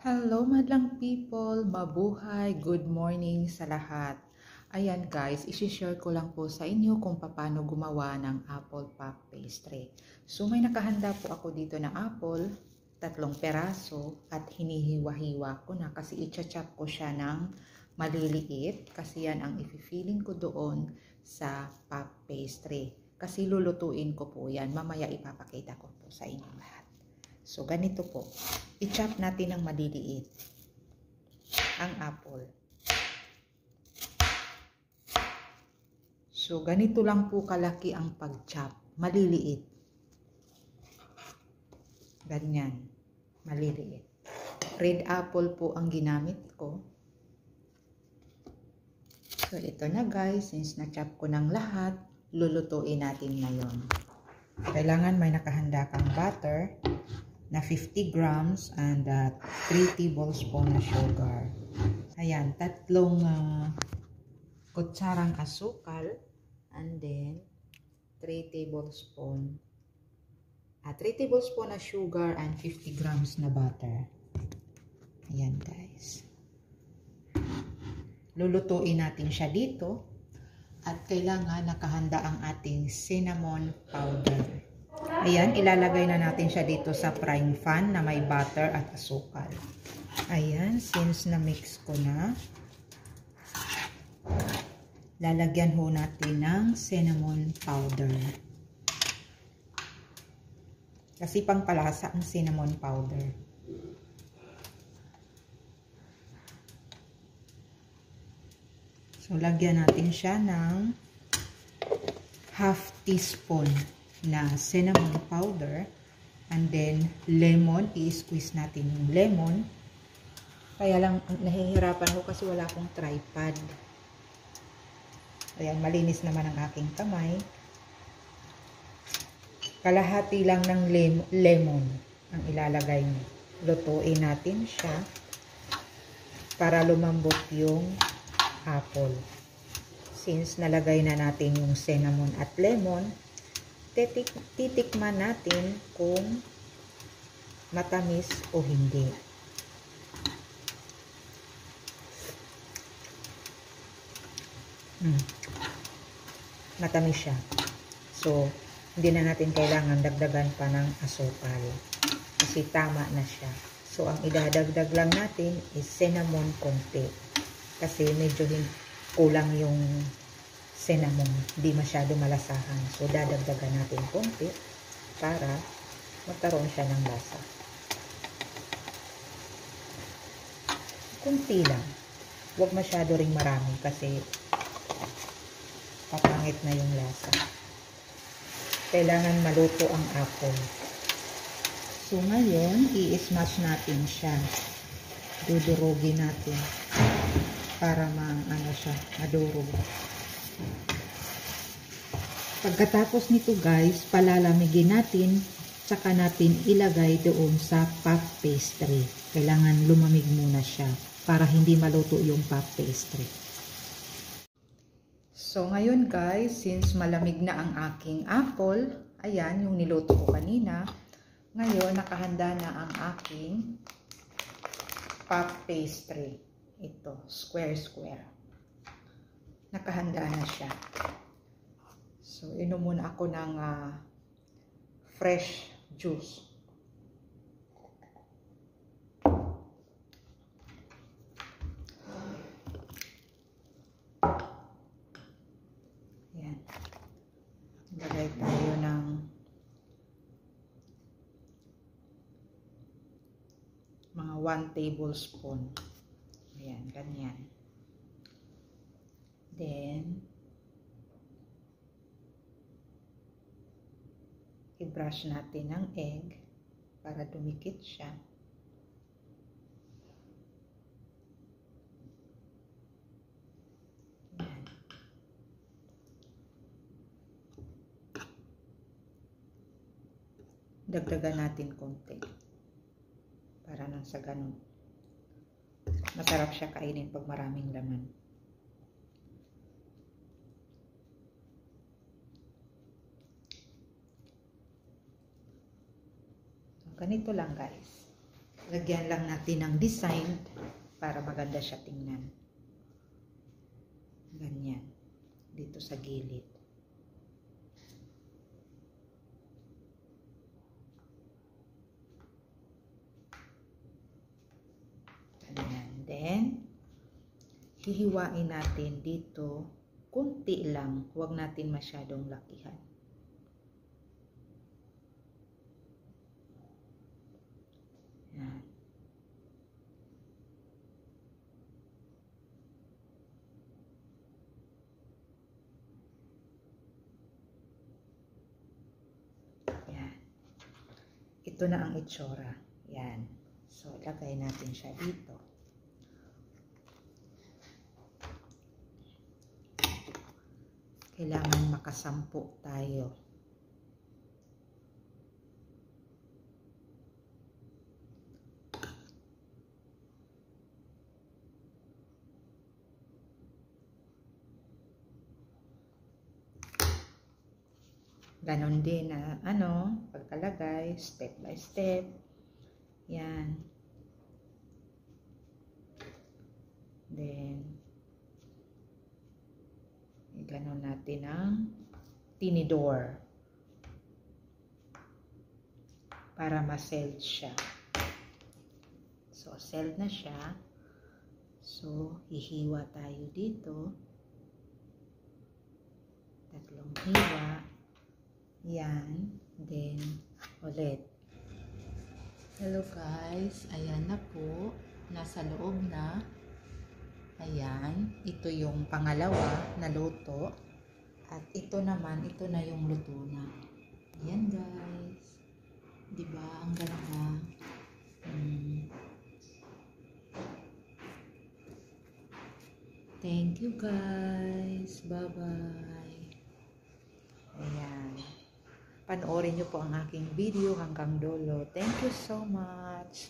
Hello madlang people, mabuhay, good morning sa lahat. Ayan guys, isi-share ko lang po sa inyo kung paano gumawa ng apple puff pastry. So may nakahanda po ako dito na apple, 3 peraso at hinihiwa-hiwa ko na kasi i-chop ko siya ng maliliit kasi yan ang i-feeling ko doon sa puff pastry. Kasi lulutuin ko po yan, mamaya ipapakita ko po sa inyo lahat. So, ganito po. I-chop natin ng maliliit ang apple. So, ganito lang po kalaki ang pag-chop. Maliliit. Ganyan. Maliliit. Red apple po ang ginamit ko. So, ito na guys. Since na-chop ko ng lahat, lulutuin natin ngayon. Kailangan may nakahanda kang butter na 50 grams and 3 tablespoon na sugar. Ayan, 3 kutsarang asukal and then 3 tablespoon na sugar and 50 grams na butter. Ayan guys. Lulutuin natin siya dito at kailangan nakahanda ang ating cinnamon powder. Ayan, ilalagay na natin siya dito sa frying pan na may butter at asukal. Ayan, since na-mix ko na, lalagyan ho natin ng cinnamon powder. Kasi pangpalasa ang cinnamon powder. So, lagyan natin siya ng half teaspoon na cinnamon powder and then lemon, i-squeeze natin yung lemon. Kaya lang nahihirapan ko kasi wala akong tripod. Ayan, malinis naman ang aking kamay. Kalahati lang ng lemon ang ilalagay mo. Lutuin natin siya para lumambot yung apple. Since nalagay na natin yung cinnamon at lemon, titikman natin kung matamis o hindi. Matamis siya. So, hindi na natin kailangan dagdagan pa ng asukal. Kasi tama na siya. So, ang idadagdag lang natin is cinnamon konti. Kasi medyo kulang yung cinnamon, hindi masyado malasahan. So, dadagdagan natin konti para magkaroon siya ng lasa. Kunti lang. Huwag masyado ring marami kasi papangit na yung lasa. Kailangan maluto ang apple. So, ngayon, i-smash natin siya. Dudurugin natin para madurog. Pagkatapos nito guys, palalamigin natin, tsaka natin ilagay doon sa puff pastry. Kailangan lumamig muna siya para hindi maluto yung puff pastry. So ngayon guys, since malamig na ang aking apple, ayan yung niluto ko kanina. Ngayon nakahanda na ang aking puff pastry. Ito, square. Nakahanda na siya. So, inom muna ako ng fresh juice. Ayan. Lagay tayo ng mga 1 tablespoon. Ayan, ganyan. Then, i-brush natin ng egg para dumikit siya. Ayan. Dagdagan natin konti para nang sa ganun. Masarap siya kainin pag maraming laman. Ganito lang guys. Lagyan lang natin ng design para maganda siya tingnan. Ganyan. Dito sa gilid. Ganyan. Then, hihiwain natin dito. Kunti lang. Huwag natin masyadong lakihan. Yan. Yan. Ito na ang itsura. Yan. So, lagay natin siya dito. Kailangan makasampu tayo. Ganon din na pagkalagay, step by step. Yan. Then, ganon natin ang tinidor para ma-seld siya. So, seld na siya. So, hihiwa tayo dito. Tatlong hiwa. Yan. Then, ulit. Hello guys. Ayan na po. Nasa loob na. Ayan. Ito yung pangalawa na luto. At ito naman, ito na yung luto na. Ayan guys. Diba? Ang ganda. Thank you guys. Bye-bye. Ayan. Panoorin nyo po ang aking video hanggang dulo. Thank you so much.